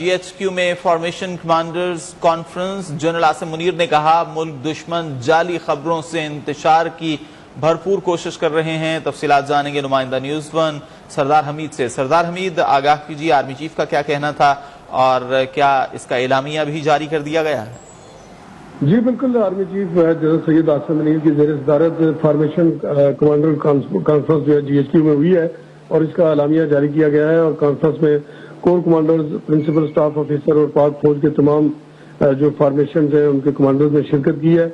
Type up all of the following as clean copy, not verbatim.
GHQ میں formation commanders conference, general Asim Munir نے کہا ملک دشمن جعلی خبروں سے انتشار کی بھرپور کوشش کر رہے ہیں۔ تفصیلات جانیں گے نمائندہ نیوز ون سردار حمید سے۔ سردار حمید، آگاہ کیجیے آرمی چیف کا کیا کہنا تھا اور کیا اس کا اعلامیہ بھی جاری کر دیا گیا ہے؟ جی بالکل، army chief general Syed Asim Munir کی زیر صدارت فارمیشن کمانڈر کانفرنس جو ہے GHQ میں ہوئی ہے اور اس کا اعلامیہ جاری کیا گیا ہے، اور کانفرنس میں corps commanders, principal staff officer اور پاک فوج کے تمام جو فارمیشنز ہیں ان کے کمانڈرز نے شرکت کی ہے۔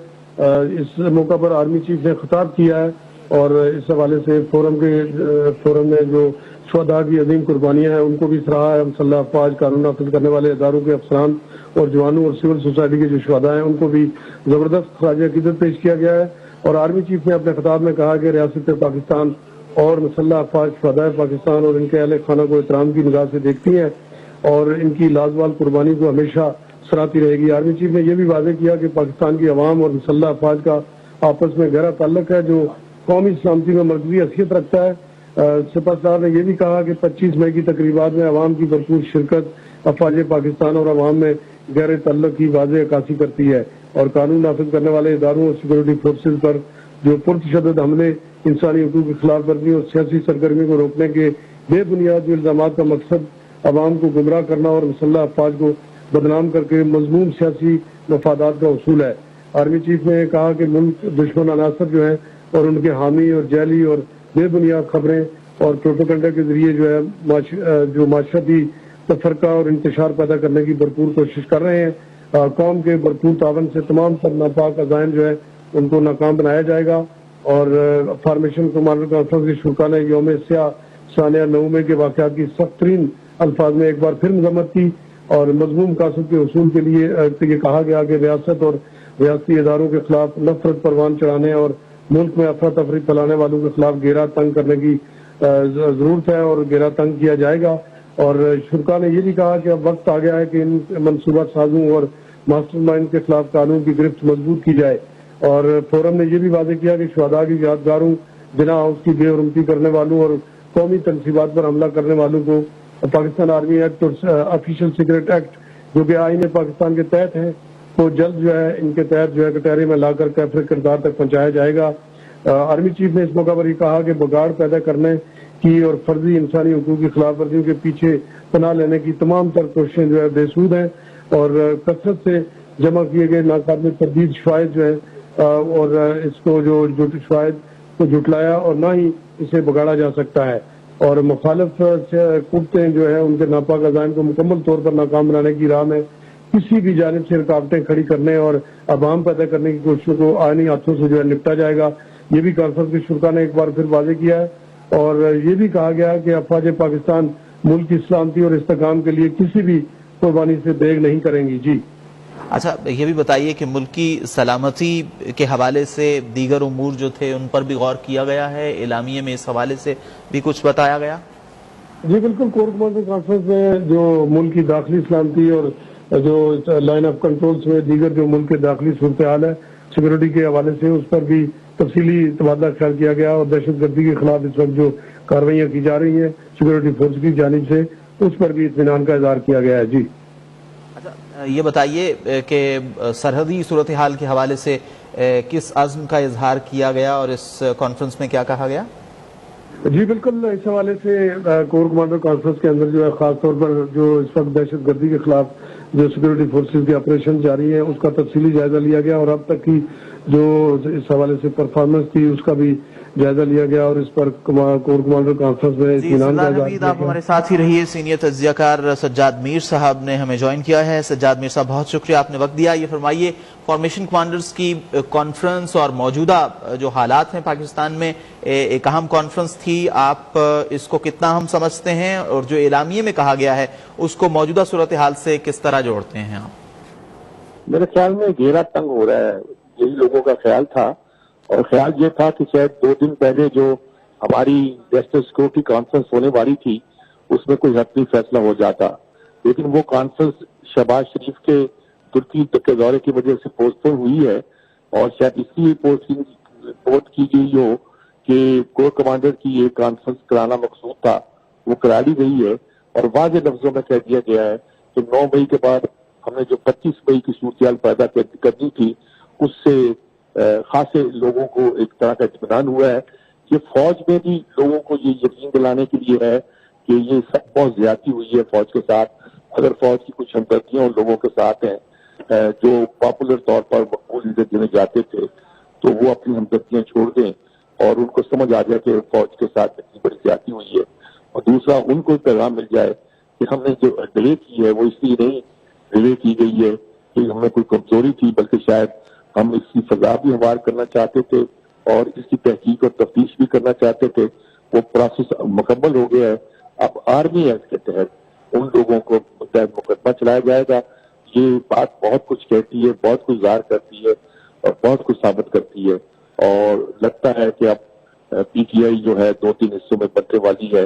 اس موقع پر آرمی چیف نے خطاب کیا ہے اور اس حوالے سے فورم میں جو شہداء کی عظیم قربانیاں ہیں ان کو بھی سراہا ہے۔ مسلح افواج، قانون نافذ کرنے والے اداروں کے افسران اور جوانوں اور سول سوسائٹی کے جو شہداء ہیں ان کو بھی زبردست خراج عقیدت پیش کیا گیا ہے۔ اور آرمی چیف نے اپنے خطاب میں کہا کہ ریاست پاکستان اور مسلح افواج شہداء پاکستان اور ان کے اہل خانہ کو احترام کی نگاہ سے دیکھتی ہیں اور ان کی لازوال قربانی کو ہمیشہ سراہتی رہے گی۔ آرمی چیف نے یہ بھی واضح کیا کہ پاکستان کی عوام اور مسلح افواج کا آپس میں گہرا تعلق ہے جو قومی سلامتی میں مرکزی حیثیت رکھتا ہے۔ سپاسدار نے یہ بھی کہا کہ 25 مئی کی تقریبات میں عوام کی بھرپور شرکت افواج پاکستان اور عوام میں گہرے تعلق کی واضح عکاسی کرتی ہے اور قانون نافذ کرنے والے اداروں اور سیکورٹی فورسز پر جو پرتشدد حملے، انسانی حقوق کی خلاف ورزی اور سیاسی سرگرمی کو روکنے کے بے بنیاد جو الزامات کا مقصد عوام کو گمراہ کرنا اور مسلح افواج کو بدنام کر کے مذموم سیاسی مفادات کا حصول ہے۔ آرمی چیف نے کہا کہ ملک دشمن عناصر جو ہیں اور ان کے حامی اور جعلی اور بے بنیاد خبریں اور پروپیگنڈا کے ذریعے جو ہے جو معاشرتی تفرقہ اور انتشار پیدا کرنے کی بھرپور کوشش کر رہے ہیں۔ قوم کے بھرپور تعاون سے تمام تر ناپاک عزائم جو ہے ان کو ناکام بنایا جائے گا۔ اور فارمیشن کمانڈر کانفرنس کے شرکا نے یوم سیاہ سانحہ 9 مئی کے واقعات کی سخت ترین الفاظ میں ایک بار پھر مذمت کی اور مضموم مقاصد کے حصول کے لیے یہ کہا گیا کہ ریاست اور ریاستی اداروں کے خلاف نفرت پروان چڑھانے اور ملک میں افراتفری پھیلانے والوں کے خلاف گھیرا تنگ کرنے کی ضرورت ہے اور گھیرا تنگ کیا جائے گا۔ اور شرکا نے یہ بھی کہا کہ اب وقت آ گیا ہے کہ ان منصوبہ سازوں اور ماسٹر مائنڈ کے خلاف قانون کی گرفت مضبوط کی جائے۔ اور فورم نے یہ بھی واضح کیا کہ شہداء کی یادگاروں، جناح ہاؤس کی بے حرمتی کرنے والوں اور قومی تنصیبات پر حملہ کرنے والوں کو پاکستان آرمی ایکٹ اور آفیشیل سیکرٹ ایکٹ جو کہ آئین پاکستان کے تحت ہیں کو جلد جو ہے ان کے تحت جو ہے کٹہرے میں لا کر کیفر کردار تک پہنچایا جائے گا۔ آرمی چیف نے اس موقع پر یہ کہا کہ بگاڑ پیدا کرنے کی اور فرضی انسانی حقوق کی خلاف ورزیوں کے پیچھے پناہ لینے کی تمام تر کوششیں جو ہے بے سود ہیں اور کثرت سے جمع کیے گئے ناقابل تردید شواہد جو ہے اور اس کو جو شواہد کو جھٹلایا اور نہ ہی اسے بگاڑا جا سکتا ہے۔ اور مخالف قوتیں جو ہے ان کے ناپاک عزائم کو مکمل طور پر ناکام بنانے کی راہ میں کسی بھی جانب سے رکاوٹیں کھڑی کرنے اور عوام پیدا کرنے کی کوششوں کو آئینی ہاتھوں سے جو ہے نپٹا جائے گا۔ یہ بھی کانفرنس کے شرکا نے ایک بار پھر واضح کیا ہے اور یہ بھی کہا گیا کہ افواج پاکستان ملک کی سلامتی اور استحکام کے لیے کسی بھی قربانی سے دیگ نہیں کریں گی۔ جی اچھا، یہ بھی بتائیے کہ ملکی سلامتی کے حوالے سے دیگر امور جو تھے ان پر بھی غور کیا گیا ہے؟ اعلامیے میں اس حوالے سے بھی کچھ بتایا گیا؟ جی بالکل، کور کمانڈر کانفرنس میں جو ملک کی داخلی سلامتی اور جو لائن آف کنٹرولز میں دیگر جو ملک کے داخلی صورتحال ہے سیکورٹی کے حوالے سے اس پر بھی تفصیلی تبادلہ خیال کیا گیا اور دہشت گردی کے خلاف اس وقت جو کارروائیاں کی جا رہی ہیں سیکورٹی فورس کی جانب سے اس پر بھی اطمینان کا اظہار کیا گیا ہے۔ جی اچھا، یہ بتائیے کہ سرحدی صورتحال کے حوالے سے کس عزم کا اظہار کیا گیا اور اس کانفرنس میں کیا کہا گیا؟ جی بالکل، اس حوالے سے کور کمانڈر کانفرنس کے اندر جو ہے خاص طور پر جو اس وقت دہشت گردی کے خلاف جو سیکورٹی فورسز کے آپریشن جاری ہیں اس کا تفصیلی جائزہ لیا گیا اور اب تک کی جو اس حوالے سے پرفارمنس تھی اس کا بھی جائزہ لیا گیا اور اس پر کور کمانڈر کانفرنس میں اطمینان کا اظہار کیا۔ آپ ہمارے ساتھ ہی رہیے۔ سینئر تجزیہ کار سجاد میر صاحب نے ہمیں جوائن کیا ہے۔ سجاد میر صاحب، بہت شکریہ، آپ نے وقت دیا۔ یہ فرمائیے، فارمیشن کمانڈرز کی کانفرنس اور موجودہ جو حالات ہیں پاکستان میں ایک اہم کانفرنس تھی، آپ اس کو کتنا اہم سمجھتے ہیں اور جو اعلامیے میں کہا گیا ہے اس کو موجودہ صورتحال سے کس طرح جوڑتے ہیں آپ؟ میرے خیال میں گھیرا تنگ ہو رہا ہے، یہی لوگوں کا خیال تھا اور خیال یہ تھا کہ شاید 2 دن پہلے جو ہماری نیشنل سیکورٹی کانفرنس ہونے والی تھی اس میں کوئی حتمی فیصلہ ہو جاتا، لیکن وہ کانفرنس شہباز شریف کے ترکی کے دورے کی وجہ سے پوسٹ پون ہوئی ہے اور شاید اس لیے پوسٹ کی گئی ہو کہ کور کمانڈر کی یہ کانفرنس کرانا مقصود تھا، وہ کرا لی گئی ہے اور واضح لفظوں میں کہہ دیا گیا ہے تو 9 مئی کے بعد ہم نے جو 25 مئی کی صورتحال پیدا کرنی تھی اس سے خاصے لوگوں کو ایک طرح کا اطمینان ہوا ہے کہ فوج میں بھی لوگوں کو یہ یقین دلانے کے لیے ہے کہ یہ سب بہت زیادتی ہوئی ہے فوج کے ساتھ. اگر فوج کی کچھ ہمدردیاں ان لوگوں کے ساتھ ہیں جو پاپولر طور پر مقبول عزت دینے جاتے تھے تو وہ اپنی ہمدردیاں چھوڑ دیں اور ان کو سمجھ آ جائے کہ فوج کے ساتھ اتنی بڑی زیادتی ہوئی ہے. اور دوسرا ان کو پیغام مل جائے کہ ہم نے جو ڈیلے کی ہے وہ اس لیے نہیں ڈیلے کی گئی ہے کہ ہمیں کوئی کمزوری تھی بلکہ شاید ہم اس کی فضا بھی ہموار کرنا چاہتے تھے اور اس کی تحقیق اور تفتیش بھی کرنا چاہتے تھے. وہ پروسیس مکمل ہو گیا ہے. اب آرمی ایکٹ کے تحت ان لوگوں کو تحت مقدمہ چلایا جائے گا. یہ بات بہت کچھ کہتی ہے, بہت کچھ ظاہر کرتی ہے اور بہت کچھ ثابت کرتی ہے. اور لگتا ہے کہ اب پی ٹی آئی جو ہے 2-3 حصوں میں بننے والی ہے.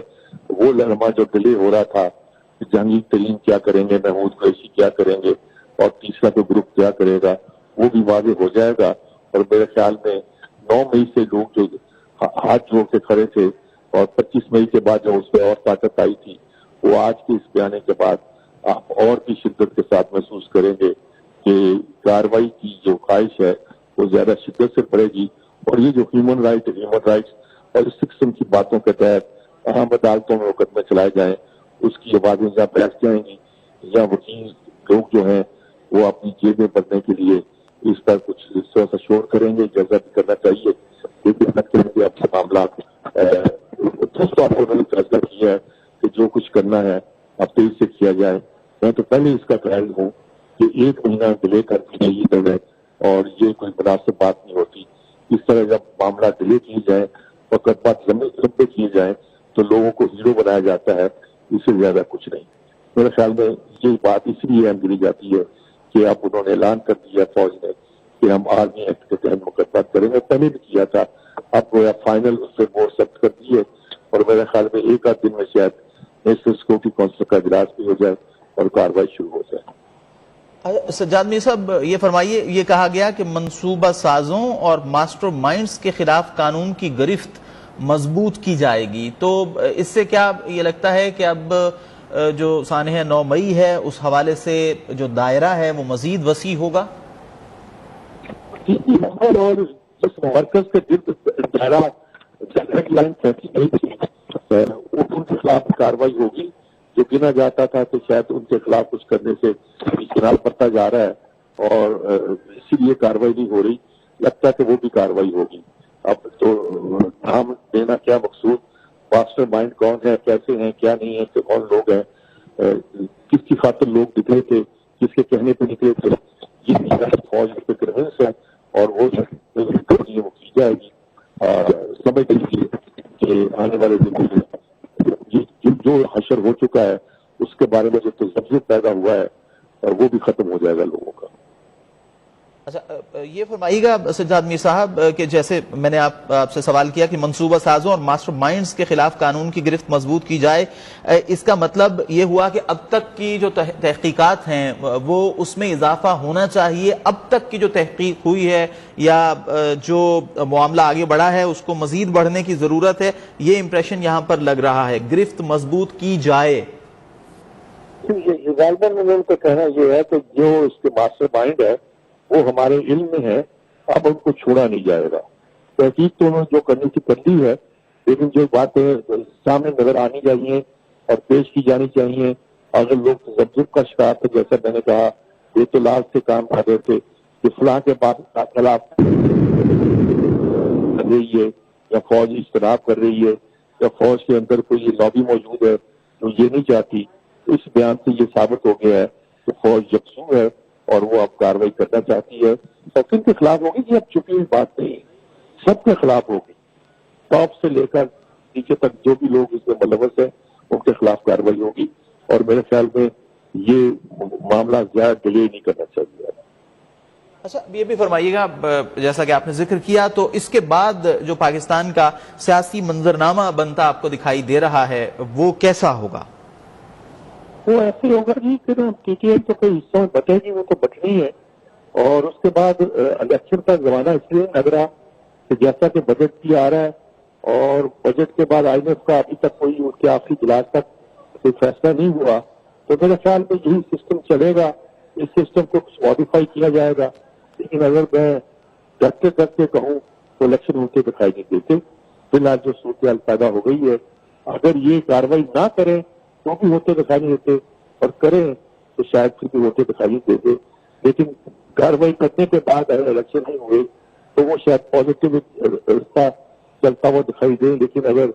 وہ لمحہ جو ڈیلے ہو رہا تھا کہ جہانگیر ترین کیا کریں گے, محمود قریشی کیا کریں گے اور تیسرا کوئی گروپ کیا کرے گا, وہ بھی واضح ہو جائے گا. اور میرے خیال میں 9 مئی سے لوگ جو ہاتھ جوڑ کے کھڑے تھے اور 25 مئی کے بعد جو اس میں اور طاقت آئی تھی وہ آج کے اس بیانے کے بعد آپ اور بھی شدت کے ساتھ محسوس کریں گے کہ کارروائی کی جو خواہش ہے وہ زیادہ شدت سے پڑے گی. اور یہ جو ہیومن رائٹس اور اس قسم کی باتوں کے تحت اہم عدالتوں میں مقدمے چلائے جائیں اس کی آوازیں جہاں بیٹھ جائیں گی, یا وکیل لوگ جو ہیں وہ اپنی جیبیں بھرنے کے لیے اس پر کچھ اس طرح سے شور کریں گے. جیسا بھی کرنا چاہیے لیکن کریں گے اب سے معاملات انہوں نے فیصلہ کیا ہے کہ جو کچھ کرنا ہے اب تیز سے کیا جائے. میں تو پہلے اس کا قائل ہوں کہ 1 مہینہ ڈیلے کر کے یہ کرے اور یہ کوئی مناسب بات نہیں ہوتی. اس طرح جب معاملہ ڈیلے کیے جائیں اور مقدمات لمبے کیے جائیں تو لوگوں کو ہیرو بنایا جاتا ہے, اس سے زیادہ کچھ نہیں. میرے خیال میں یہ بات اس لیے اہم گنی جاتی ہے کہ اب انہوں نے اعلان کر دیا فوج نے کہ ہم آرمی ایکٹ کے تحت مقدمات کریں گے. پہلے بھی کیا تھا, اب گویا فائنل اس سے بورڈ سخت کر دیے اور میرے خیال میں 1 دن میں شاید نیشنل سیکورٹی کونسل کا اجلاس بھی ہو جائے اور کارروائی شروع ہو جائے. سجاد میر صاحب یہ فرمائیے, یہ کہا گیا کہ منصوبہ سازوں اور ماسٹر مائنڈز کے خلاف قانون کی گرفت مضبوط کی جائے گی, تو اس سے کیا یہ لگتا ہے کہ اب جو سانحہ 9 مئی ہے اس حوالے سے جو دائرہ ہے وہ مزید وسیع ہوگا؟ اور جس مرکز کے گرد دائرہ لائن کیسی نہیں تھی ان کے خلاف کاروائی ہوگی. جو گنا جاتا تھا کہ شاید ان کے خلاف کچھ کرنے سے اجتناب کرتا جا رہا ہے اور اسی لیے کاروائی نہیں ہو رہی, لگتا ہے کہ وہ بھی کاروائی ہوگی. اب تو نام دینا کیا مقصود, ماسٹر مائنڈ کون ہے, کیسے ہیں, کیا نہیں ہے, کہ کون لوگ ہیں, کس کی خاطر لوگ نکلے تھے, کس کے کہنے پہ نکلے تھے, یہ فوج کے فکر ہے اور وہ کی جائے گی. سمجھ لیجیے کہ آنے والے دنوں میں جو حشر ہو چکا ہے اس کے بارے میں جو تذبذب پیدا ہوا ہے اور وہ بھی ختم ہو جائے گا لوگوں کا. اچھا یہ فرمائیے گا سجاد میر صاحب کہ جیسے میں نے آپ سے سوال کیا کہ منصوبہ سازوں اور ماسٹر مائنڈز کے خلاف قانون کی گرفت مضبوط کی جائے, اس کا مطلب یہ ہوا کہ اب تک کی جو تحقیقات ہیں وہ اس میں اضافہ ہونا چاہیے, اب تک کی جو تحقیق ہوئی ہے یا جو معاملہ آگے بڑھا ہے اس کو مزید بڑھنے کی ضرورت ہے, یہ امپریشن یہاں پر لگ رہا ہے, گرفت مضبوط کی جائے. غالباً ان کا کہنا یہ ہے کہ جو اس کے ماسٹر مائنڈ ہے وہ ہمارے علم میں ہے, اب ان کو چھوڑا نہیں جائے گا. تحقیق تو انہوں نے جو کرنی کی کر لی ہے, لیکن جو باتیں سامنے نظر آنی چاہیے اور پیش کی جانی چاہیے. اگر لوگ تذبذب کا شکار تھے, جیسا میں نے کہا یہ تو لاز سے کام کر رہے تھے کہ فلاں کے خلاف کر رہی ہے یا فوج اجتناب کر رہی ہے یا فوج کے اندر کوئی لابی موجود ہے جو یہ نہیں چاہتی, اس بیان سے یہ ثابت ہو گیا ہے کہ فوج یکسو ہے اور وہ اب کاروائی کرنا چاہتی ہے. اور کن کے خلاف ہوگی یہ اب چھپی ہوئی بات نہیں, سب کے خلاف ہوگی. ٹاپ سے لے کر نیچے تک جو بھی لوگ اس میں ملوث ہیں ان کے خلاف کاروائی ہوگی. اور میرے خیال میں یہ معاملہ زیادہ ڈیلے نہیں کرنا چاہیے. اچھا یہ بھی فرمائیے گا, جیسا کہ آپ نے ذکر کیا تو اس کے بعد جو پاکستان کا سیاسی منظرنامہ بنتا آپ کو دکھائی دے رہا ہے وہ کیسا ہوگا؟ وہ ایسے ہوگا جی کہ ٹی ٹی آئی تو کوئی حصوں میں بٹے گی, وہ تو بٹنی ہے. اور اس کے بعد الیکشن کا زمانہ اس لیے لگ رہا کہ جیسا کہ بجٹ بھی آ رہا ہے اور بجٹ کے بعد آئی ایم ایف کا ابھی تک کوئی اس کے آخری اجلاس تک کوئی فیصلہ نہیں ہوا, تو میرے خیال میں یہی سسٹم چلے گا. اس سسٹم کو کچھ ماڈیفائی کیا جائے گا. لیکن اگر میں ڈرتے ڈرتے کہوں تو الیکشن ہوتے دکھائی نہیں دیتے. فی الحال جو صورتحال پیدا ہو گئی ہے, اگر یہ کاروائی نہ کریں تو بھی ہوتے دکھائی نہیں دیتے, اور کریں تو شاید پھر بھی ہوتے دکھائی نہیں دیتے. لیکن کاروائی کرنے کے بعد اگر الیکشن نہیں ہوئے تو وہ شاید پازیٹو رستہ چلتا ہوا دکھائی دے. لیکن اگر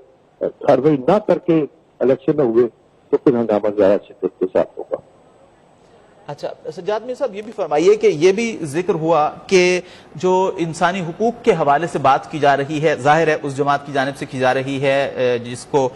کاروائی نہ کر کے الیکشن نہ ہوئے تو پھر ہنگامہ زیادہ شدت کے ساتھ ہوگا. اچھا سجاد میر صاحب یہ بھی فرمائیے کہ یہ بھی ذکر ہوا کہ جو انسانی حقوق کے حوالے سے بات کی جا رہی ہے, ظاہر ہے اس جماعت کی جانب سے کی جا رہی ہے جس کو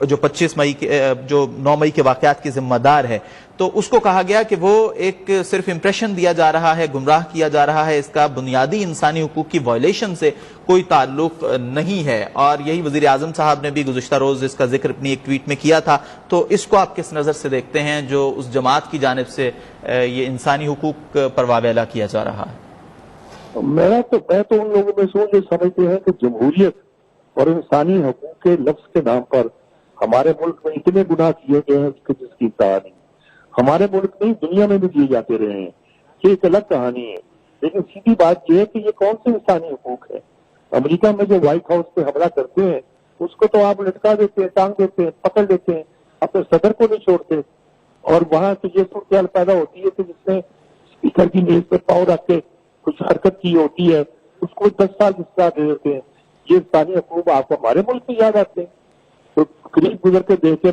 جو 25 مئی کے جو 9 مئی کے واقعات کی ذمہ دار ہے, تو اس کو کہا گیا کہ وہ ایک صرف امپریشن دیا جا رہا ہے, گمراہ کیا جا رہا ہے, اس کا بنیادی انسانی حقوق کی وائلیشن سے کوئی تعلق نہیں ہے. اور یہی وزیر اعظم صاحب نے بھی گزشتہ روز اس کا ذکر اپنی ایک ٹویٹ میں کیا تھا. تو اس کو آپ کس نظر سے دیکھتے ہیں جو اس جماعت کی جانب سے یہ انسانی حقوق پر واویلا کیا جا رہا ہے؟ میں تو ان لوگوں میں سے جو سمجھتے ہیں کہ جمہوریت اور انسانی حقوق کے لفظ کے نام پر ہمارے ملک میں اتنے گناہ کیے گئے ہیں کہ جس کی انتہا نہیں. ہمارے ملک میں دنیا میں بھی دیے جاتے رہے ہیں, یہ ایک الگ کہانی ہے. لیکن سیدھی بات یہ ہے کہ یہ کون سے انسانی حقوق ہے؟ امریکہ میں جو وائٹ ہاؤس پہ حملہ کرتے ہیں اس کو تو آپ لٹکا دیتے ہیں, ٹانگ دیتے ہیں, پکڑ لیتے ہیں, اپنے صدر کو نہیں چھوڑتے. اور وہاں سے یہ صورتحال پیدا ہوتی ہے کہ جس نے اسپیکر کی میز پہ پاؤں رکھ کے کچھ حرکت کی ہوتی ہے اس کو 10 سال کی سزا دے دیتے ہیں. یہ انسانی حقوق آپ کو ہمارے ملک میں یاد آتے ہیں. تو قریب گزر کے دیکھے,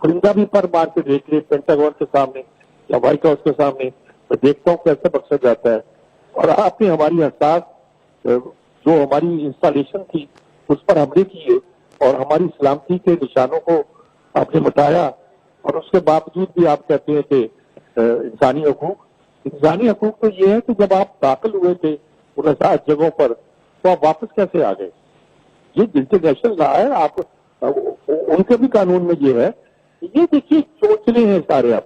پرندہ بھی پر مار کے دیکھ لے پینٹاگون کے سامنے یا وائٹ ہاؤس کے سامنے, میں دیکھتا ہوں کیسے بخشا جاتا ہے. اور آپ نے ہماری حساس جو ہماری انسٹالیشن تھی اس پر حملے کیے اور ہماری سلامتی کے نشانوں کو آپ نے مٹایا, اور اس کے باوجود بھی آپ کہتے ہیں کہ انسانی حقوق تو یہ ہے کہ جب آپ داخل ہوئے تھے ان آزاد جگہوں پر تو آپ واپس کیسے آ گئے؟ یہ انٹرنیشنل لا ہے. آپ ان کے بھی قانون میں یہ ہے. یہ دیکھیے سوچنے ہیں سارے آپ,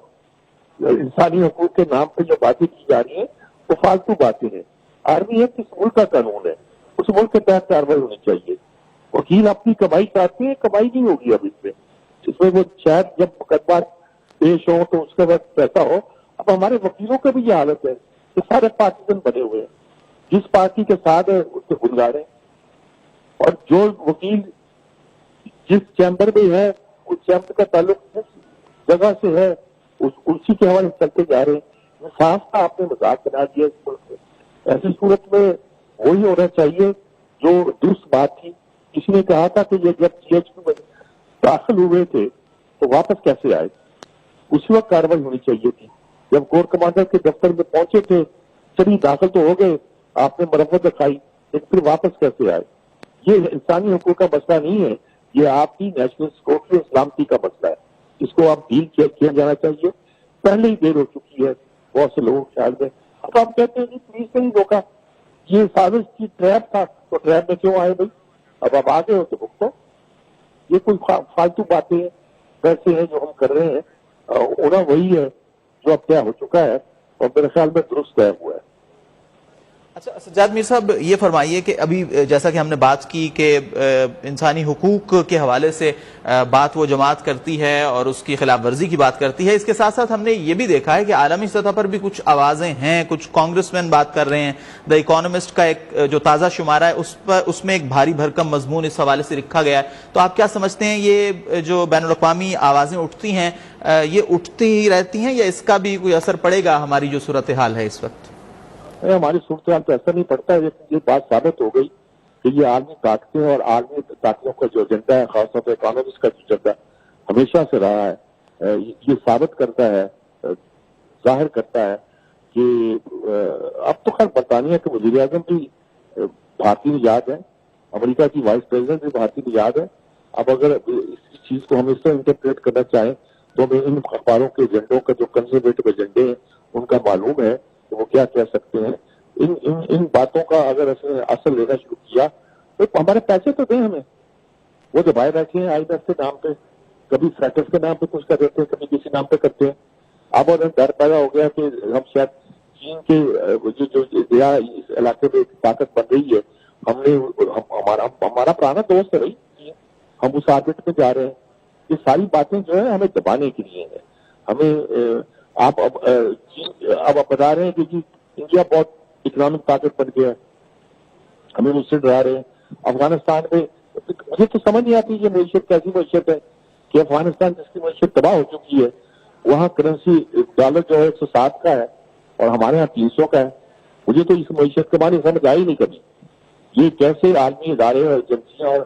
انسانی حقوق کے نام پہ جو باتیں کی جا رہی ہیں وہ فالتو باتیں ہیں. آرمی ایکٹ اس ملک کا قانون ہے, اس ملک کے تحت کاروائی ہونی چاہیے. وکیل اپنی کمائی چاہتے ہیں, کمائی نہیں ہوگی اب اس میں وہ شاید جب مقدمات پیش ہو تو اس کے بعد پیسہ ہو. اب ہمارے وکیلوں کا بھی یہ حالت ہے کہ سارے پارٹیزن بنے ہوئے ہیں, جس پارٹی کے ساتھ ہے اس سے گزار ہیں, اور جو وکیل جس چیمبر میں ہے اس چیمبر کا تعلق جس جگہ سے ہے اسی کے حوالے چلتے جا رہے ہیں. صاف کا آپ نے مذاق بنا دیا اس ملک میں. ایسی صورت میں وہی ہونا چاہیے جو درست بات تھی. کسی نے کہا تھا کہ یہ جب GHQ میں داخل ہوئے تھے تو واپس کیسے آئے؟ اسی وقت کاروائی ہونی چاہیے تھی. جب کور کمانڈر کے دفتر میں پہنچے تھے, چلیے داخل تو ہو گئے, آپ نے مرمت دکھائی, لیکن پھر واپس کیسے آئے؟ یہ انسانی حقوق کا مسئلہ نہیں ہے, یہ آپ کی نیشنل سیکورٹی اور سلامتی کا مسئلہ ہے. اس کو آپ ڈیل کیا جانا چاہیے. پہلے ہی دیر ہو چکی ہے بہت سے لوگوں کے خیال میں. اب آپ کہتے ہیں کہ پولیس نے ہی روکا, یہ سازش کی ٹریپ تھا, تو ٹریپ میں کیوں آئے بھائی؟ اب آپ آگے ہو تو بھگتو. یہ کوئی فالتو باتیں ویسے ہیں جو ہم کر رہے ہیں, ہونا وہی ہے جو اب طے ہو چکا ہے اور میرے خیال میں درست طے ہوا ہے. اچھا سجاد میر صاحب یہ فرمائیے کہ ابھی جیسا کہ ہم نے بات کی کہ انسانی حقوق کے حوالے سے بات وہ جماعت کرتی ہے اور اس کی خلاف ورزی کی بات کرتی ہے, اس کے ساتھ ساتھ ہم نے یہ بھی دیکھا ہے کہ عالمی سطح پر بھی کچھ آوازیں ہیں, کچھ کانگریس مین بات کر رہے ہیں. دا اکانومسٹ کا ایک جو تازہ شمارہ ہے اس میں ایک بھاری بھرکم مضمون اس حوالے سے رکھا گیا ہے. تو آپ کیا سمجھتے ہیں یہ جو بین الاقوامی آوازیں اٹھتی ہیں یہ اٹھتی ہی رہتی ہیں یا اس کا بھی کوئی اثر پڑے گا ہماری جو صورتحال ہے اس وقت؟ ہماری صورتحال پہ اثر نہیں پڑتا ہے. یہ بات ثابت ہو گئی کہ یہ عالمی طاقتیں اور عالمی طاقتوں کا جو ایجنڈا ہے, خاص طور پہ اکانومکس کا جو ایجنڈا ہمیشہ سے رہا ہے, یہ ثابت کرتا ہے, ظاہر کرتا ہے کہ اب تو خیر برطانیہ کے وزیر اعظم بھی بھارتی نژاد ہے, امریکہ کی وائس پریزیڈنٹ بھی بھارتی نژاد ہے. اب اگر اس چیز کو ہم اس طرح انٹرپریٹ کرنا چاہیں تو ہمیں ان اخباروں کے ایجنڈوں کا جو کنزرویٹو ایجنڈے ہیں ان کا معلوم ہے کہ وہ کیا کہہ سکتے ہیں. ان باتوں کا اگر اثر لینا شروع کیا تو ہمارے پیسے تو دیں ہمیں. وہ دبائے بیٹھے ہیں IMF کے نام پہ, کبھی فیٹس کے نام پہ کچھ کر دیتے ہیں, کبھی کسی نام پہ کرتے ہیں. اب اور ڈر پیدا ہو گیا کہ ہم شاید چین کے جو اس علاقے میں طاقت بن رہی ہے, ہم نے ہمارا پرانا دوست ہے بھائی, ہم اس آربٹ میں جا رہے ہیں. یہ ساری باتیں جو ہے ہمیں دبانے کے لیے ہیں. ہمیں آپ اب بتا رہے ہیں کہ جی انڈیا بہت اکنامک طاقت بن گیا ہے، ہمیں اس سے ڈرا رہے ہیں۔ افغانستان میں مجھے تو سمجھ نہیں آتی یہ معیشت کیسی معیشت ہے کہ افغانستان جس کی معیشت تباہ ہو چکی ہے، وہاں کرنسی ڈالر جو ہے 107 کا ہے اور ہمارے یہاں 300 کا ہے۔ مجھے تو اس معیشت کے بارے میں سمجھ آئی نہیں کبھی، یہ کیسے عالمی ادارے اور ایجنسیاں اور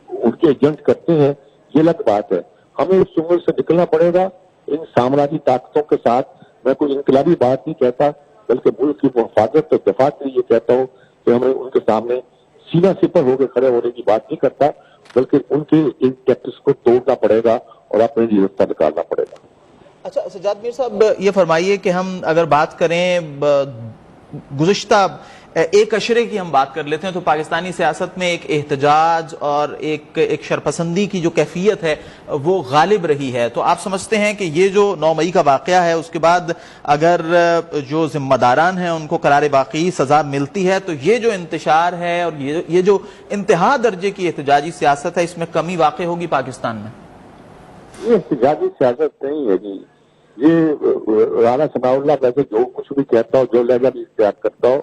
ان کے ایجنٹ کرتے ہیں، یہ الگ بات ہے۔ ہمیں اس چنگل سے نکلنا پڑے گا ان سامراجی طاقتوں کے ساتھ۔ میں کوئی انقلابی بات نہیں کہتا، بلکہ ملک کی حفاظت اور دفاع کے لیے کہتا ہوں کہ ہمیں ان کے سامنے سینہ سپر ہو کے کھڑے ہونے کی بات نہیں کرتا، بلکہ ان کے ان ٹیکٹس کو توڑنا پڑے گا اور اپنے لیے راستہ نکالنا پڑے گا۔ اچھا سجاد میر صاحب، یہ فرمائیے کہ ہم اگر بات کریں گزشتہ ایک عشرے کی ہم بات کر لیتے ہیں تو پاکستانی سیاست میں ایک احتجاج اور ایک شرپسندی کی جو کیفیت ہے وہ غالب رہی ہے، تو آپ سمجھتے ہیں کہ یہ جو 9 مئی کا واقعہ ہے اس کے بعد اگر جو ذمہ داران ہیں ان کو قرار باقی سزا ملتی ہے تو یہ جو انتشار ہے اور یہ جو انتہا درجے کی احتجاجی سیاست ہے اس میں کمی واقع ہوگی پاکستان میں؟ یہ احتجاجی سیاست نہیں ہے جی، یہ رانا ثناء اللہ ویسے جو کچھ بھی کہتا ہو، جو لہجہ بھی اختیار کرتا ہو،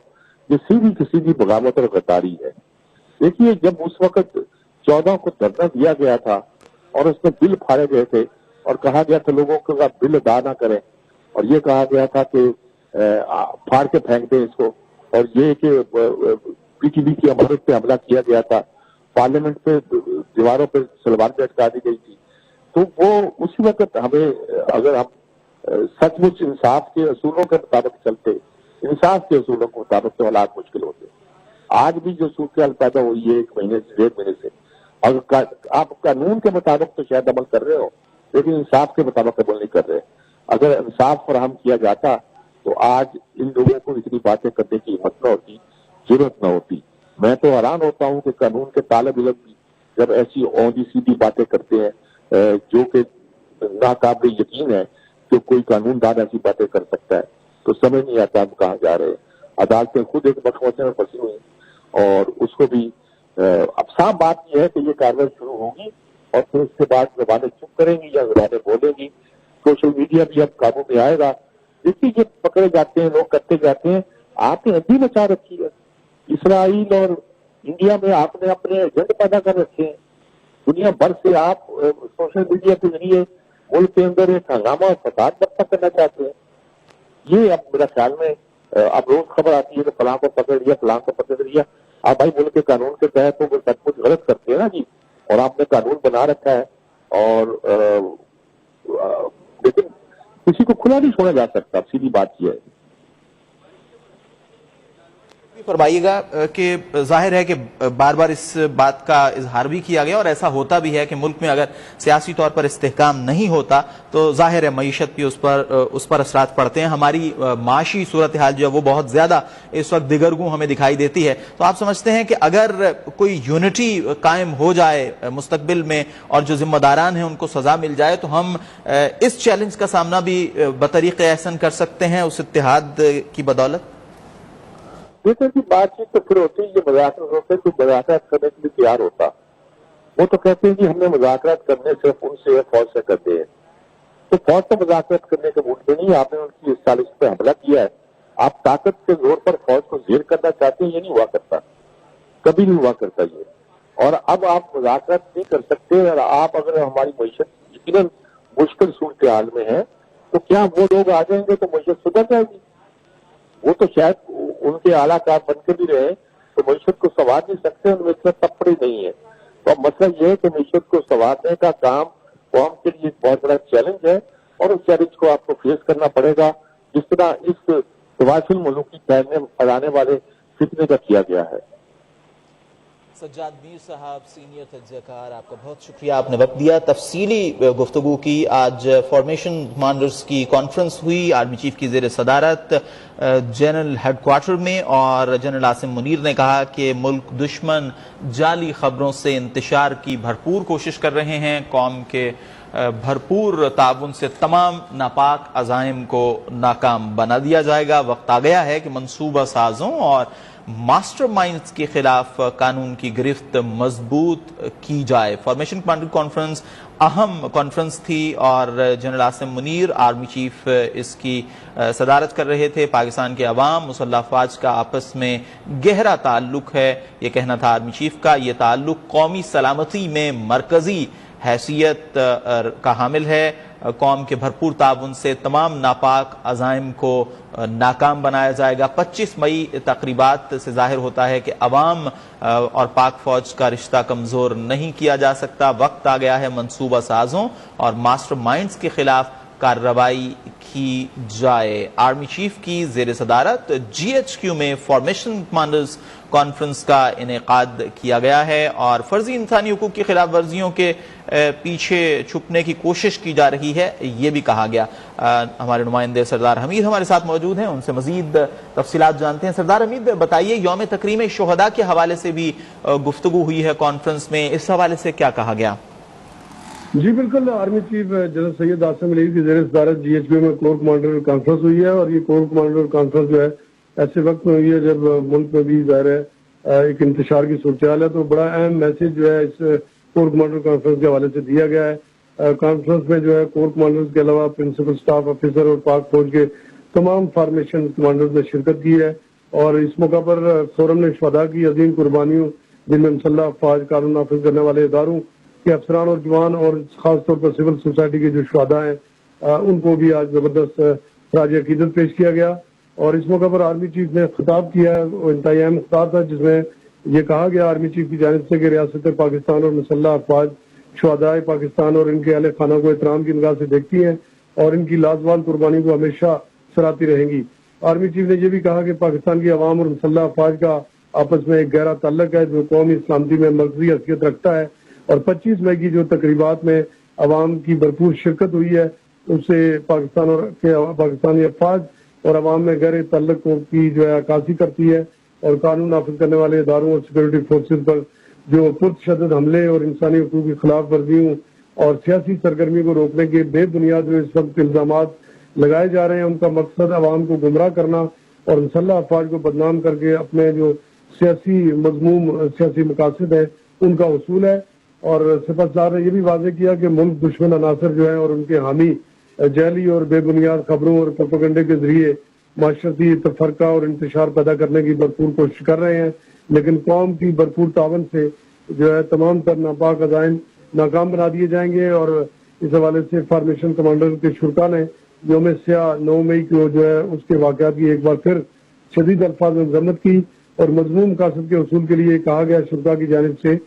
یہ سیدھی کی سیدھی بغاوت اور غداری ہے۔ دیکھیے جب اس وقت 14 کو دھرنا دیا گیا تھا اور اس میں بل پھاڑے گئے تھے اور کہا گیا تھا لوگوں کو بل ادا نہ کریں، اور یہ کہا گیا تھا کہ پھاڑ کے پھینک دیں اس کو، اور یہ کہ پی ٹی بی کی عمارت پہ حملہ کیا گیا تھا، پارلیمنٹ پہ دیواروں پہ سلوار پہ اٹکا دی گئی تھی، تو وہ اسی وقت ہمیں اگر ہم سچ مچ انصاف کے اصولوں کے مطابق چلتے، انصاف کے اصولوں کے مطابق تو حالات مشکل ہوتے۔ آج بھی جو صورتحال پیدا ہوئی ہے 1 مہینے سے 1.5 مہینے سے، اگر آپ قانون کے مطابق تو شاید عمل کر رہے ہو لیکن انصاف کے مطابق عمل نہیں کر رہے۔ اگر انصاف فراہم کیا جاتا تو آج ان لوگوں کو اتنی باتیں کرنے کی ہمت نہ ہوتی، ضرورت نہ ہوتی۔ میں تو حیران ہوتا ہوں کہ قانون کے طالب علم بھی جب ایسی اونچی سیدھی باتیں کرتے ہیں جو کہ ناقابل یقین ہے کہ کوئی قانون دان ایسی باتیں کر سکتا ہے، تو سمجھ نہیں آتا ہم کہاں جا رہے ہیں۔ عدالتیں خود ایک مخمسے میں پھنسی ہوئی اور اس کو بھی اب صاف بات یہ ہے کہ یہ کارروائی شروع ہوگی اور پھر اس کے بعد زبانیں چپ کریں گی یا زبانیں بولیں گی، سوشل میڈیا بھی اب قابو میں آئے گا۔ دیکھیے یہ پکڑے جاتے ہیں لوگ، کرتے جاتے ہیں، آپ نے ہڈی مچا رکھی ہے۔ اسرائیل اور انڈیا میں آپ نے اپنے ایجنٹ پیدا کر رکھے ہیں، دنیا بھر سے آپ سوشل میڈیا کے ذریعے ملک کے اندر ایک ہنگامہ اور فساد برپا کرنا چاہتے ہیں۔ یہ اب میرا خیال میں اب روز خبر آتی ہے کہ فلاں کو پکڑ لیا، فلاں کو پکڑ لیا۔ آپ بھائی ملک کے قانون کے تحت تو وہ سب کچھ غلط کرتے ہیں نا جی، اور آپ نے قانون بنا رکھا ہے اور لیکن کسی کو کھلا نہیں چھوڑا جا سکتا، سیدھی بات یہ ہے۔ فرمائیے گا کہ ظاہر ہے کہ بار بار اس بات کا اظہار بھی کیا گیا اور ایسا ہوتا بھی ہے کہ ملک میں اگر سیاسی طور پر استحکام نہیں ہوتا تو ظاہر ہے معیشت بھی اس پر اثرات پڑتے ہیں، ہماری معاشی صورتحال جو ہے وہ بہت زیادہ اس وقت دگرگوں ہمیں دکھائی دیتی ہے۔ تو آپ سمجھتے ہیں کہ اگر کوئی یونٹی قائم ہو جائے مستقبل میں اور جو ذمہ داران ہیں ان کو سزا مل جائے تو ہم اس چیلنج کا سامنا بھی بطریق احسن کر سکتے ہیں اس اتحاد کی بدولت؟ دیکھیں کہ بات چیت تو پھر ہوتی ہے، یہ مذاکرات ہوتے ہیں، کوئی مذاکرات کرنے کے لیے تیار ہوتا، وہ تو کہتے ہیں کہ ہم نے مذاکرات کرنے صرف ان سے فوج سے کرتے ہیں، تو فوج سے مذاکرات کرنے کے موڈ میں نہیں، آپ نے ان کی اس سازش پہ حملہ کیا ہے، آپ طاقت کے زور پر فوج کو زیر کرنا چاہتے ہیں، یہ نہیں ہوا کرتا، کبھی نہیں ہوا کرتا یہ۔ اور اب آپ مذاکرات نہیں کر سکتے، اور آپ اگر ہماری معیشت یقیناً مشکل صورتحال میں ہے تو کیا وہ لوگ آ جائیں گے تو معیشت سدھر جائے گی؟ وہ تو شاید ان کے اعلیٰ کار بن کے بھی رہے تو معیشت کو سنوار نہیں سکتے، ان میں اتنا تپڑی نہیں ہے۔ تو اب مسئلہ یہ ہے کہ معیشت کو سنوارنے کا کام قوم کے لیے ایک بہت بڑا چیلنج ہے اور اس چیلنج کو آپ کو فیس کرنا پڑے گا جس طرح اس تواصل ملوکی پھیلانے والے فتنے کا کیا گیا ہے۔ سجاد میر صاحب سینئر تجزیہ کار، آپ کا بہت شکریہ، آپ نے وقت دیا، تفصیلی گفتگو کی۔ آج فارمیشن کمانڈرز کی کانفرنس ہوئی آرمی چیف کی زیر صدارت جنرل ہیڈ کوارٹر میں، اور جنرل عاصم منیر نے کہا کہ ملک دشمن جعلی خبروں سے انتشار کی بھرپور کوشش کر رہے ہیں، قوم کے بھرپور تعاون سے تمام ناپاک عزائم کو ناکام بنا دیا جائے گا۔ وقت آ گیا ہے کہ منصوبہ سازوں اور ماسٹر مائنڈز کے خلاف قانون کی گرفت مضبوط کی جائے۔ فارمیشن کمانڈر کانفرنس اہم کانفرنس تھی اور general Asim Munir army chief اس کی صدارت کر رہے تھے۔ پاکستان کے عوام مسلح افواج کا آپس میں گہرا تعلق ہے، یہ کہنا تھا آرمی چیف کا۔ یہ تعلق قومی سلامتی میں مرکزی حیثیت کا حامل ہے۔ قوم کے بھرپور تعاون سے تمام ناپاک عزائم کو ناکام بنایا جائے گا۔ 25 مئی تقریبات سے ظاہر ہوتا ہے کہ عوام اور پاک فوج کا رشتہ کمزور نہیں کیا جا سکتا۔ وقت آ گیا ہے منصوبہ سازوں اور ماسٹر مائنڈز کے خلاف کارروائی کی جائے۔ آرمی چیف کی زیر صدارت GHQ میں فارمیشن کمانڈرز کانفرنس کا انعقاد کیا گیا ہے اور فرضی انسانی حقوق کی خلاف ورزیوں کے پیچھے چھپنے کی کوشش کی جا رہی ہے، یہ بھی کہا گیا۔ ہمارے نمائندے سردار حمید ہمارے ساتھ موجود ہیں، ان سے مزید تفصیلات جانتے ہیں۔ سردار حمید بتائیے، یوم تکریم شہداء کے حوالے سے بھی گفتگو ہوئی ہے کانفرنس میں، اس حوالے سے کیا کہا گیا؟ جی بالکل، army chief general Syed Asim Munir کی زیر صدارت GHQ میں کور کمانڈر کانفرنس ہوئی ہے اور یہ کور کمانڈر کانفرنس جو ہے ایسے وقت میں ہوئی ہے جب ملک میں بھی ظاہر ہے ایک انتشار کی صورتحال ہے، تو بڑا اہم میسج جو ہے اس کور کمانڈر کانفرنس کے حوالے سے دیا گیا ہے۔ کانفرنس میں جو ہے کور کمانڈرز کے علاوہ پرنسپل سٹاف آفیسر اور پاک فوج کے تمام فارمیشن کمانڈرز نے شرکت کی ہے اور اس موقع پر فورم نے شہداء کی عظیم قربانیوں جن میں مسلح افواج، قانون نافذ کرنے والے اداروں کے افسران اور جوان اور خاص طور پر سول سوسائٹی کے جو شہداء ہیں ان کو بھی آج زبردست خراج عقیدت پیش کیا گیا۔ اور اس موقع پر آرمی چیف نے خطاب کیا، وہ انتہائی اہم خطاب تھا جس میں یہ کہا گیا آرمی چیف کی جانب سے کہ ریاست پاکستان اور مسلح افواج شہداء پاکستان اور ان کے اہل خانہ کو احترام کی نگاہ سے دیکھتی ہیں اور ان کی لازوال قربانی کو ہمیشہ سراہتی رہیں گی۔ آرمی چیف نے یہ بھی کہا کہ پاکستان کی عوام اور مسلح افواج کا آپس میں ایک گہرا تعلق ہے جو قومی سلامتی میں مرکزی حیثیت رکھتا ہے اور 25 مئی کی جو تقریبات میں عوام کی بھرپور شرکت ہوئی ہے اس سے پاکستانی افواج اور عوام میں گہرے تعلق کی جو ہے عکاسی کرتی ہے اور قانون نافذ کرنے والے اداروں اور سیکورٹی فورسز پر جو پرتشدد حملے اور انسانی حقوق کی خلاف ورزیوں اور سیاسی سرگرمی کو روکنے کے بے بنیاد جو اس وقت الزامات لگائے جا رہے ہیں ان کا مقصد عوام کو گمراہ کرنا اور مسلح افواج کو بدنام کر کے اپنے جو سیاسی مضموم سیاسی مقاصد ہیں ان کا حصول ہے۔ اور سپاسدار نے یہ بھی واضح کیا کہ ملک دشمن عناصر جو ہیں اور ان کے حامی جعلی اور بے بنیاد خبروں اور پروپیگنڈے کے ذریعے معاشرتی تفرقہ اور انتشار پیدا کرنے کی بھرپور کوشش کر رہے ہیں، لیکن قوم کی بھرپور تعاون سے جو ہے تمام تر ناپاک عزائم ناکام بنا دیے جائیں گے۔ اور اس حوالے سے فارمیشن کمانڈر کے شرکا نے یوم سیاہ 9 مئی کو جو ہے اس کے واقعات کی ایک بار پھر شدید الفاظ میں مذمت کی اور مضمون مقاصد کے حصول کے لیے کہا گیا شرکا کی جانب سے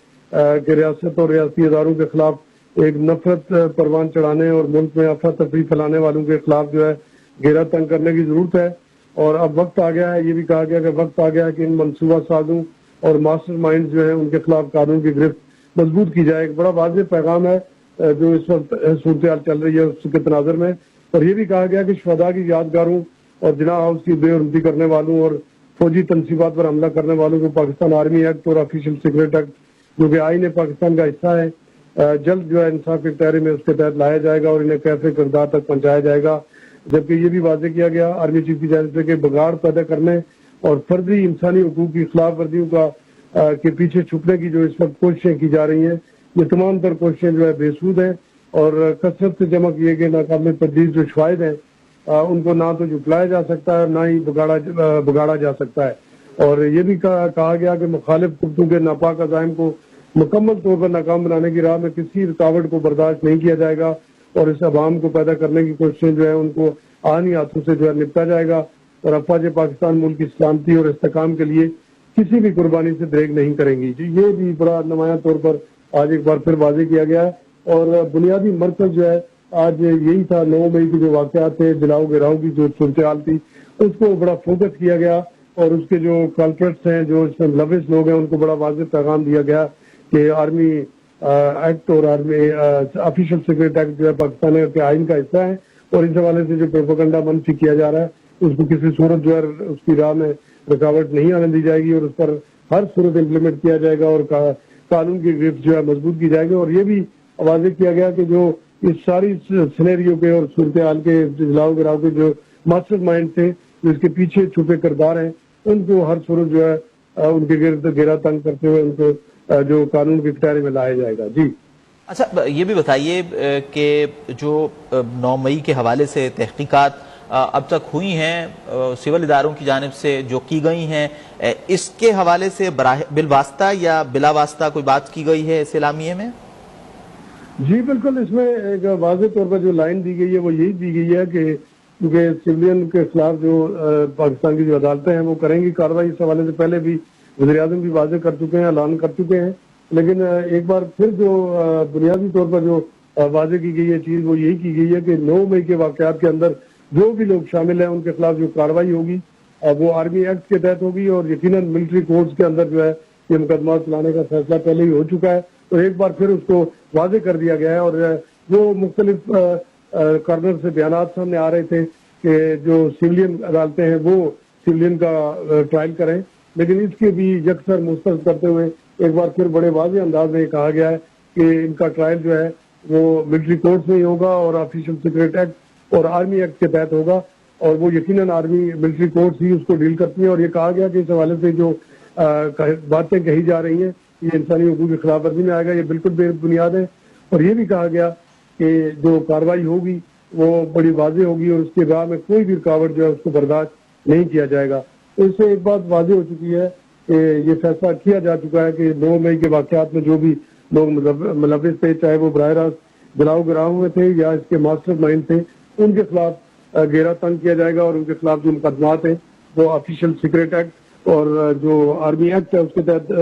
کہ ریاست اور ریاستی اداروں کے خلاف ایک نفرت پروان چڑھانے اور ملک میں افراتفری پھیلانے والوں کے خلاف جو ہے گھیرا تنگ کرنے کی ضرورت ہے۔ اور اب وقت آ گیا ہے، یہ بھی کہا گیا کہ وقت آ گیا ہے کہ ان منصوبہ سازوں اور ماسٹر مائنڈز جو ہیں ان کے خلاف قانون کی گرفت مضبوط کی جائے۔ ایک بڑا واضح پیغام ہے جو اس وقت صورتحال چل رہی ہے اس کے تناظر میں۔ اور یہ بھی کہا گیا کہ شہداء کی یادگاروں اور جناح ہاؤس کی بے حرمتی کرنے والوں اور فوجی تنصیبات پر حملہ کرنے والوں کو پاکستان آرمی ایکٹ اور آفیشیل سیکرٹ ایکٹ جو کہ آئین پاکستان کا حصہ ہے جلد جو ہے انصاف کے دائرے میں اس کے تحت لایا جائے گا اور انہیں کیفے کردار تک پہنچایا جائے گا۔ جبکہ یہ بھی واضح کیا گیا آرمی چیف کی جانب سے کہ بگاڑ پیدا کرنے اور فرضی انسانی حقوق کی خلاف ورزیوں کا کے پیچھے چھپنے کی جو اس وقت کوششیں کی جا رہی ہیں یہ تمام تر کوششیں جو ہے بے سود ہیں اور کثرت سے جمع کیے گئے ناقابل تجدید جو شواہد ہیں ان کو نہ تو جھٹلایا جا سکتا ہے نہ ہی بگاڑا جا سکتا ہے۔ اور یہ بھی کہا گیا کہ مخالف قوتوں کے ناپاک عزائم کو مکمل طور پر ناکام بنانے کی راہ میں کسی رکاوٹ کو برداشت نہیں کیا جائے گا اور اس عوام کو پیدا کرنے کی کوششیں جو ہے ان کو آنی ہاتھوں سے جو ہے نپٹا جائے گا اور افواج پاکستان ملک کی سلامتی اور استحکام کے لیے کسی بھی قربانی سے دریغ نہیں کریں گی۔ یہ بھی بڑا نمایاں طور پر آج ایک بار پھر واضح کیا گیا ہے اور بنیادی مرکز جو ہے آج یہی تھا 9 مئی کے جو واقعات تھے جلاؤ گراؤ کی جو صورتحال تھی اس کو بڑا فوکس کیا گیا اور اس کے جو کلپریٹس ہیں جو اس میں ملوث لوگ ہیں ان کو بڑا واضح پیغام دیا گیا کہ آرمی ایکٹ اور آرمی آفیشیل سیکرٹ ایکٹ جو ہے پاکستان کے آئین کا حصہ ہے اور اس حوالے سے جو پروپیگنڈا منفی کیا جا رہا ہے اس کو کسی صورت جو ہے اس کی راہ میں رکاوٹ نہیں آنے دی جائے گی اور اس پر ہر صورت امپلیمنٹ کیا جائے گا اور قانون کی گرفت جو ہے مضبوط کی جائے گی۔ اور یہ بھی واضح کیا گیا کہ جو اس ساری سینیریو کے اور صورتحال کے جلاؤ گراؤ کے جو ماسٹر مائنڈ تھے، جو اس کے پیچھے چھپے کردار ہیں، ان کو ہر صورت جو ہے ان کے گرد گھیرا تنگ کرتے ہوئے ان کو جو قانون کے کٹہرے میں لایا جائے گا. جی اچھا، یہ بھی بتائیے کہ جو 9 مئی کے حوالے سے تحقیقات اب تک ہوئی ہیں سول اداروں کی جانب سے جو کی گئی ہیں، اس کے حوالے سے بالواسطہ یا بلا واسطہ کوئی بات کی گئی ہے اس اعلامیے میں؟ جی بالکل، اس میں ایک واضح طور پر جو لائن دی گئی ہے وہ یہی دی گئی ہے کہ کیونکہ سویلین کے خلاف جو پاکستان کی جو عدالتیں ہیں وہ کریں گی کارروائی. اس حوالے سے پہلے بھی وزیر اعظم بھی واضح کر چکے ہیں، اعلان کر چکے ہیں، لیکن ایک بار پھر جو بنیادی طور پر جو واضح کی گئی ہے چیز وہ یہی کی گئی ہے کہ 9 مئی کے واقعات کے اندر جو بھی لوگ شامل ہیں ان کے خلاف جو کارروائی ہوگی وہ آرمی ایکٹ کے تحت ہوگی، اور یقیناً ملٹری کورٹس کے اندر جو ہے یہ مقدمات چلانے کا فیصلہ پہلے ہی ہو چکا ہے. تو ایک بار پھر اس کو واضح کر دیا گیا ہے، اور جو مختلف کارنر سے بیانات سامنے آ رہے تھے کہ جو سویلین عدالتیں ہیں وہ سویلین کا ٹرائل کریں، لیکن اس کے بھی یکسر مسترد کرتے ہوئے ایک بار پھر بڑے واضح انداز میں کہا گیا ہے کہ ان کا ٹرائل جو ہے وہ ملٹری کورٹ میں ہی ہوگا اور آفیشل سیکرٹ ایکٹ اور آرمی ایکٹ کے تحت ہوگا، اور وہ یقیناً آرمی ملٹری کورٹس ہی اس کو ڈیل کرتی ہیں. اور یہ کہا گیا کہ اس حوالے سے جو باتیں کہی جا رہی ہیں یہ انسانی حقوق کی خلاف ورزی میں آئے گا، یہ بالکل بے بنیاد ہے. اور یہ بھی کہا گیا کہ جو کارروائی ہوگی وہ بڑی واضح ہوگی اور اس کے راہ میں کوئی بھی رکاوٹ جو ہے اس کو برداشت نہیں کیا جائے گا. تو اس سے ایک بات واضح ہو چکی ہے کہ یہ فیصلہ کیا جا چکا ہے کہ 9 مئی کے واقعات میں جو بھی لوگ ملوث تھے، چاہے وہ براہ راست جلاؤ گراؤ میں تھے یا اس کے ماسٹر مائنڈ تھے، ان کے خلاف گھیرا تنگ کیا جائے گا، اور ان کے خلاف جو مقدمات ہیں وہ آفیشل سیکرٹ ایکٹ اور جو آرمی ایکٹ ہے اس کے تحت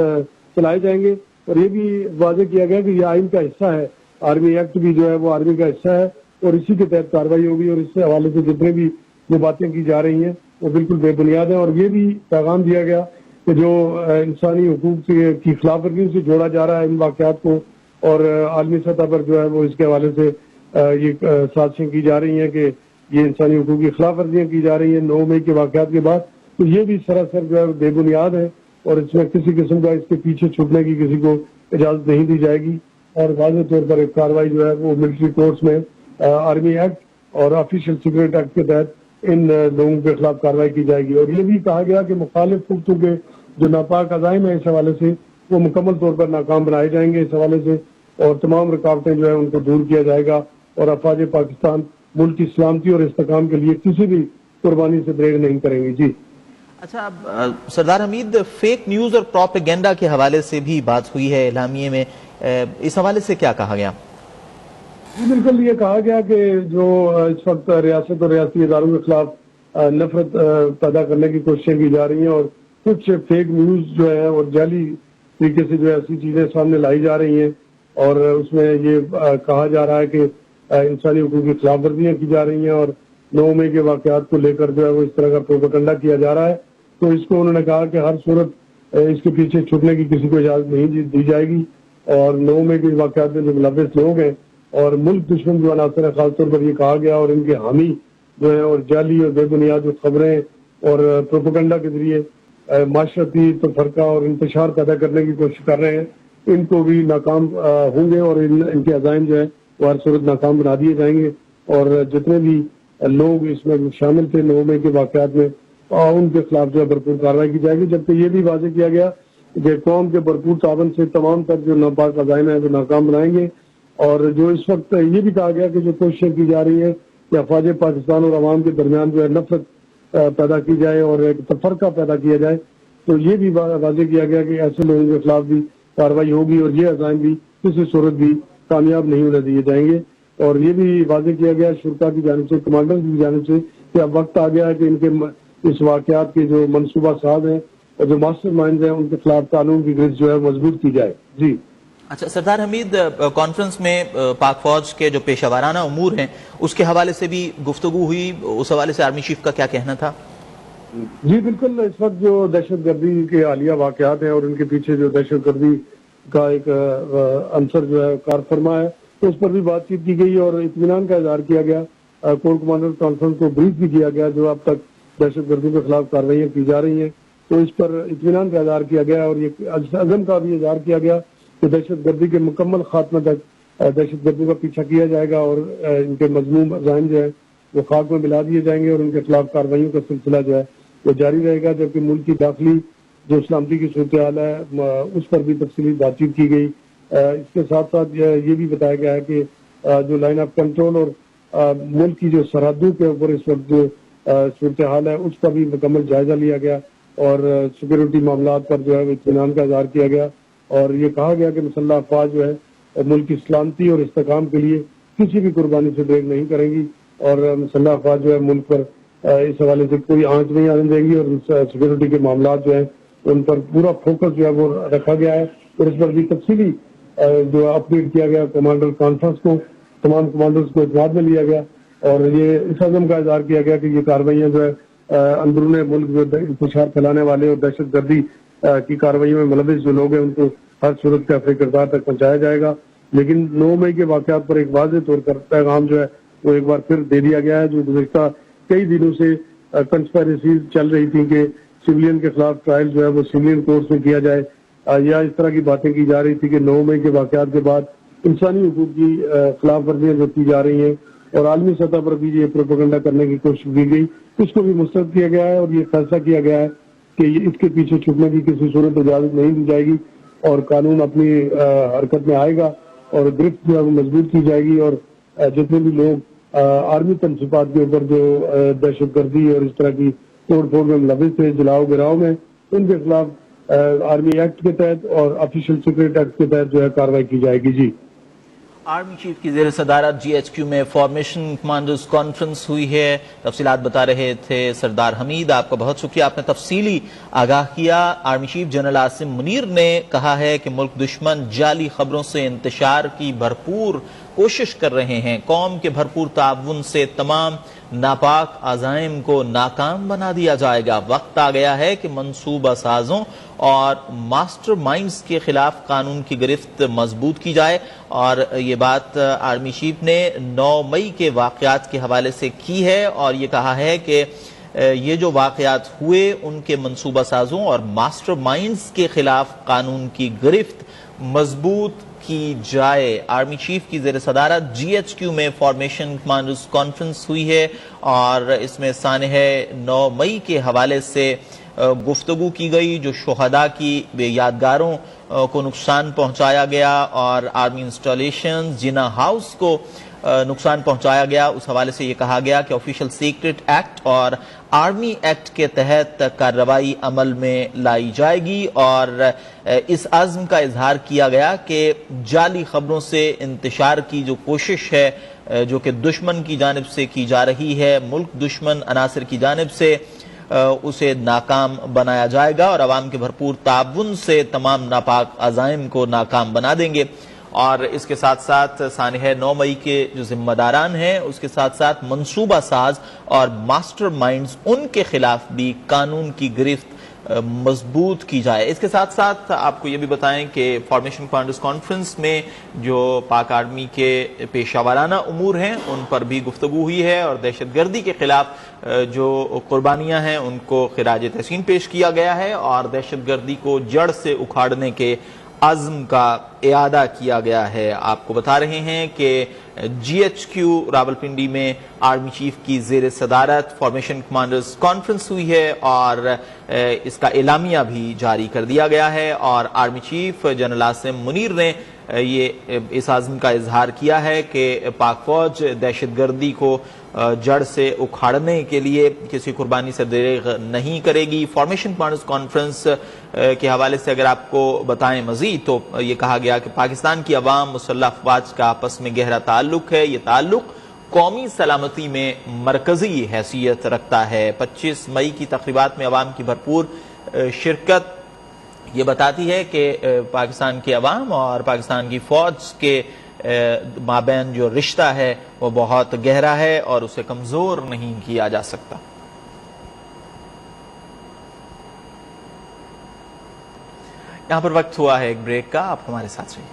چلائے جائیں گے. اور یہ بھی واضح کیا گیا کہ یہ آئین کا حصہ ہے، آرمی ایکٹ بھی جو ہے وہ آرمی کا حصہ ہے اور اسی کے تحت کارروائی ہوگی. اور اس سے حوالے سے جتنے بھی جو باتیں کی جا رہی ہیں وہ بالکل بے بنیاد ہیں. اور یہ بھی پیغام دیا گیا کہ جو انسانی حقوق کی خلاف ورزیوں سے جوڑا جا رہا ہے ان واقعات کو، اور عالمی سطح پر جو ہے وہ اس کے حوالے سے یہ سازشیں کی جا رہی ہیں کہ یہ انسانی حقوق کی خلاف ورزیاں کی جا رہی ہیں 9 مئی کے واقعات کے بعد، تو یہ بھی سراسر جو ہے بے بنیاد ہے اور اس میں کسی قسم کا اس کے پیچھے چھپنے کی کسی کو اجازت نہیں دی جائے گی. اور واضح طور پر ایک کارروائی جو ہے وہ ملٹری کورٹس میں آرمی ایکٹ اور آفیشل سیکرٹ ایکٹ کے تحت ان لوگوں کے خلاف کارروائی کی جائے گی. اور یہ بھی کہا گیا کہ مخالف قوتوں کے جو ناپاک عزائم ہیں اس حوالے سے وہ مکمل طور پر ناکام بنائے جائیں گے اس حوالے سے، اور تمام رکاوٹیں جو ہے ان کو دور کیا جائے گا، اور افواج پاکستان ملک کی سلامتی اور استحکام کے لیے کسی بھی قربانی سے دریغ نہیں کریں گی. جی اچھا سردار حمید، فیک نیوز اور پروپیگنڈا کے حوالے سے بھی بات ہوئی ہے اعلامیے میں، اس حوالے سے کیا کہا گیا؟ بالکل یہ کہا گیا کہ جو اس وقت ریاست اور ریاستی اداروں کے خلاف نفرت پیدا کرنے کی کوششیں کی جا رہی ہیں، اور کچھ فیک نیوز جو ہے اور جعلی طریقے سے جو ایسی چیزیں سامنے لائی جا رہی ہیں، اور اس میں یہ کہا جا رہا ہے کہ انسانی حقوق کی خلاف ورزیاں کی جا رہی ہیں، اور 9 مئی کے واقعات کو لے کر جو ہے وہ اس طرح کا پروپیگنڈا کیا جا رہا ہے. تو اس کو انہوں نے کہا کہ ہر صورت اس کے پیچھے چھپنے کی کسی کو اجازت نہیں دی جائے گی، اور 9 مئی کے واقعات میں جو ملوث لوگ ہیں اور ملک دشمن جو عناصر ہیں خاص طور پر یہ کہا گیا، اور ان کے حامی جو ہے اور جعلی اور بے بنیاد جو خبریں اور پروپیگنڈا کے ذریعے معاشرتی تفرقہ اور انتشار پیدا کرنے کی کوشش کر رہے ہیں، ان کو بھی ناکام ہوں گے، اور ان کے عزائم جو ہے وہ ہر صورت ناکام بنا دیے جائیں گے. اور جتنے بھی لوگ اس میں شامل تھے 9 مئی کے واقعات میں ان کے خلاف جو ہے بھرپور کارروائی کی جائے گی. جبکہ یہ بھی واضح کیا گیا کہ قوم کے بھرپور تعاون سے تمام تر جو ناپاک عزائم ہیں وہ ناکام بنائیں گے. اور جو اس وقت یہ بھی کہا گیا کہ جو کوششیں کی جا رہی ہیں کہ افواج پاکستان اور عوام کے درمیان جو ہے نفرت پیدا کی جائے اور ایک تفرقہ پیدا کیا جائے، تو یہ بھی واضح کیا گیا کہ ایسے لوگوں کے خلاف بھی کارروائی ہوگی اور یہ عزائم بھی کسی صورت بھی کامیاب نہیں ہونے دیے جائیں گے. اور یہ بھی واضح کیا گیا شرکا کی جانب سے، کمانڈر کی جانب سے، کہ اب وقت آ گیا ہے کہ ان کے اس واقعات کے جو منصوبہ ساز ہیں اور جو ماسٹر مائنڈ ہیں ان کے خلاف قانون کی گرفت جو ہے مضبوط کی جائے. جی اچھا سردار حمید، کانفرنس میں پاک فوج کے جو پیشہ ورانہ امور ہیں اس کے حوالے سے بھی گفتگو ہوئی، اس حوالے سے آرمی چیف کا کیا کہنا تھا؟ جی بالکل، اس وقت جو دہشت گردی کے حالیہ واقعات ہیں اور ان کے پیچھے جو دہشت گردی کا ایک عنصر جو ہے کار فرما ہے، تو اس پر بھی بات چیت کی گئی اور اطمینان کا اظہار کیا گیا. کور کمانڈر کانفرنس کو بریف بھی کیا گیا جو اب تک دہشت گردی کے خلاف کارروائیاں کی جا رہی ہیں، تو اس پر اطمینان کا اظہار کیا گیا اور یہ عزم کا بھی اظہار کیا گیا کہ دہشت گردی کے مکمل خاتمہ تک دہشت گردوں کا پیچھا کیا جائے گا اور ان کے مضموم عزائم جو ہے وہ خاک میں ملا دیے جائیں گے اور ان کے خلاف کارروائیوں کا سلسلہ جو ہے وہ جاری رہے گا، جبکہ ملک کی داخلی جو سلامتی کی صورتحال ہے اس پر بھی تفصیلی بات چیت کی گئی۔ اس کے ساتھ ساتھ یہ بھی بتایا گیا ہے کہ جو لائن آف کنٹرول اور ملک کی جو سرحدوں کے اوپر اس وقت جو صورتحال ہے اس کا بھی مکمل جائزہ لیا گیا اور سیکورٹی معاملات پر جو ہے اطمینان کا اظہار کیا گیا، اور یہ کہا گیا کہ مسلح افواج جو ہے ملک کی سلامتی اور استحکام کے لیے کسی بھی قربانی سے ڈریگ نہیں کریں گی، اور مسلح افواج جو ہے ملک پر اس حوالے سے کوئی آنچ نہیں آنے دیں گی، اور سیکورٹی کے معاملات جو ہیں ان پر پورا فوکس جو ہے وہ رکھا گیا ہے، اور اس پر بھی تفصیلی جو اپڈیٹ کیا گیا کمانڈر کانفرنس کو، تمام کمانڈرز کو اعتماد میں لیا گیا، اور یہ اس عزم کا اظہار کیا گیا کہ یہ کارروائیاں جو ہے اندرون ملک جو انتشار پھیلانے والے اور دہشت گردی کی کارروائیوں میں ملوث جو لوگ ہیں ان کو ہر صورت کے اپنے کردار تک پہنچایا جائے گا۔ لیکن 9 مئی کے واقعات پر ایک واضح طور پر پیغام جو ہے وہ ایک بار پھر دے دیا گیا ہے، جو گزشتہ کئی دنوں سے کنسپیریسیز چل رہی تھی کہ سویلین کے خلاف ٹرائل جو ہے وہ سویلین کورٹس میں کیا جائے، یا اس طرح کی باتیں کی جا رہی تھی کہ 9 مئی کے واقعات کے بعد انسانی حقوق کی خلاف ورزیاں جو کی جا رہی ہیں اور عالمی سطح پر بھی یہ پروپیگنڈا کرنے کی کوشش کی گئی، اس کو بھی مسترد کیا گیا ہے، اور یہ فیصلہ کیا گیا ہے کہ اس کے پیچھے چھپنے کی کسی صورت اجازت نہیں دی جائے گی، اور قانون اپنی حرکت میں آئے گا اور گرفت جو ہے وہ مضبوط کی جائے گی، اور جتنے بھی لوگ آرمی تنصیبات کے اوپر جو دہشت گردی اور اس طرح کی توڑ پھوڑ میں ملوث تھے جلاؤ گراؤ میں، ان کے خلاف آرمی ایکٹ کے تحت اور آفیشیل سیکرٹ ایکٹ کے تحت جو ہے کارروائی کی جائے گی۔ جی، آرمی چیف کی زیر صدارت جی ایچ کیو میں فارمیشن کمانڈرز کانفرنس ہوئی ہے، تفصیلات بتا رہے تھے سردار حمید۔ آپ کا بہت شکریہ، آپ نے تفصیلی آگاہ کیا۔ Army chief general Asim Munir نے کہا ہے کہ ملک دشمن جعلی خبروں سے انتشار کی بھرپور کوشش کر رہے ہیں، قوم کے بھرپور تعاون سے تمام ناپاک عزائم کو ناکام بنا دیا جائے گا۔ وقت آ گیا ہے کہ منصوبہ سازوں اور ماسٹر مائنڈز کے خلاف قانون کی گرفت مضبوط کی جائے، اور یہ بات آرمی چیف نے 9 مئی کے واقعات کے حوالے سے کی ہے، اور یہ کہا ہے کہ یہ جو واقعات ہوئے ان کے منصوبہ سازوں اور ماسٹر مائنڈز کے خلاف قانون کی گرفت مضبوط کی جائے۔ آرمی چیف کی زیر صدارت جی ایچ کیو میں فارمیشن کمانڈرز کانفرنس ہوئی ہے، اور اس میں سانحہ 9 مئی کے حوالے سے گفتگو کی گئی، جو شہداء کی یادگاروں کو نقصان پہنچایا گیا اور آرمی انسٹالیشنز جنا ہاؤس کو نقصان پہنچایا گیا، اس حوالے سے یہ کہا گیا کہ آفیشیل سیکرٹ ایکٹ اور آرمی ایکٹ کے تحت کارروائی عمل میں لائی جائے گی، اور اس عزم کا اظہار کیا گیا کہ جعلی خبروں سے انتشار کی جو کوشش ہے جو کہ دشمن کی جانب سے کی جا رہی ہے، ملک دشمن عناصر کی جانب سے، اسے ناکام بنایا جائے گا، اور عوام کے بھرپور تعاون سے تمام ناپاک عزائم کو ناکام بنا دیں گے۔ اور اس کے ساتھ ساتھ سانحہ 9 مئی کے جو ذمہ داران ہیں اس کے ساتھ ساتھ منصوبہ ساز اور ماسٹر مائنڈز ان کے خلاف بھی قانون کی گرفت مضبوط کی جائے۔ اس کے ساتھ ساتھ آپ کو یہ بھی بتائیں کہ فارمیشن کمانڈرز کانفرنس میں جو پاک آرمی کے پیشہ ورانہ امور ہیں ان پر بھی گفتگو ہوئی ہے، اور دہشت گردی کے خلاف جو قربانیاں ہیں ان کو خراج تحسین پیش کیا گیا ہے، اور دہشت گردی کو جڑ سے اکھاڑنے کے عزم کا اعادہ کیا گیا ہے۔ آپ کو بتا رہے ہیں کہ جی ایچ کیو راولپنڈی میں آرمی چیف کی زیر صدارت فارمیشن کمانڈرز کانفرنس ہوئی ہے، اور اس کا اعلامیہ بھی جاری کر دیا گیا ہے، اور army chief general Asim Munir نے یہ اس عزم کا اظہار کیا ہے کہ پاک فوج دہشت گردی کو جڑ سے اکھاڑنے کے لیے کسی قربانی سے دریغ نہیں کرے گی۔ فارمیشن کمانڈرز کانفرنس کے حوالے سے اگر آپ کو بتائیں مزید تو یہ کہا گیا کہ پاکستان کی عوام مسلح افواج کا آپس میں گہرا تعلق ہے، یہ تعلق قومی سلامتی میں مرکزی حیثیت رکھتا ہے۔ 25 مئی کی تقریبات میں عوام کی بھرپور شرکت یہ بتاتی ہے کہ پاکستان کے عوام اور پاکستان کی فوج کے مابین جو رشتہ ہے وہ بہت گہرا ہے اور اسے کمزور نہیں کیا جا سکتا۔ یہاں پر وقت ہوا ہے ایک بریک کا، آپ ہمارے ساتھ رہیے۔